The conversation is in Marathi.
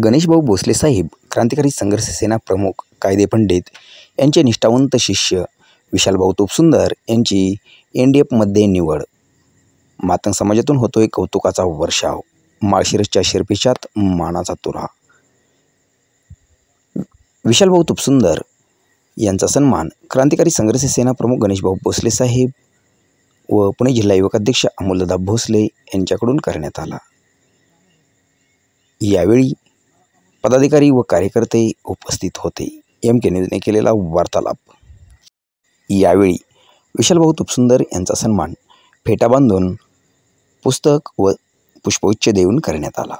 गणेशभाऊ भोसले साहेब क्रांतिकारी संघर्ष सेना प्रमुख कायदे पंडित यांचे निष्ठावंत शिष्य विशालभाऊ तोपसुंदर यांची NDF-मध्ये निवड. मातंग समाजातून होतोय कौतुकाचा वर्षाव. माळशिरसच्या शिरपेशात मानाचा तुरा. विशालभाऊ तोपसुंदर यांचा सन्मान क्रांतिकारी संघर्ष सेना प्रमुख गणेशभाऊ भोसले साहेब व पुणे जिल्हा युवक अध्यक्ष अमोलदादा भोसले यांच्याकडून करण्यात आला. यावेळी पदाधिकारी व कार्यकर्ते उपस्थित होते. MK न्यूजने केलेला वार्तालाप. यावेळी विशालभाऊ तोपसुंदर यांचा सन्मान फेटा बांधून पुस्तक व पुष्पगुच्छ देऊन करण्यात आला.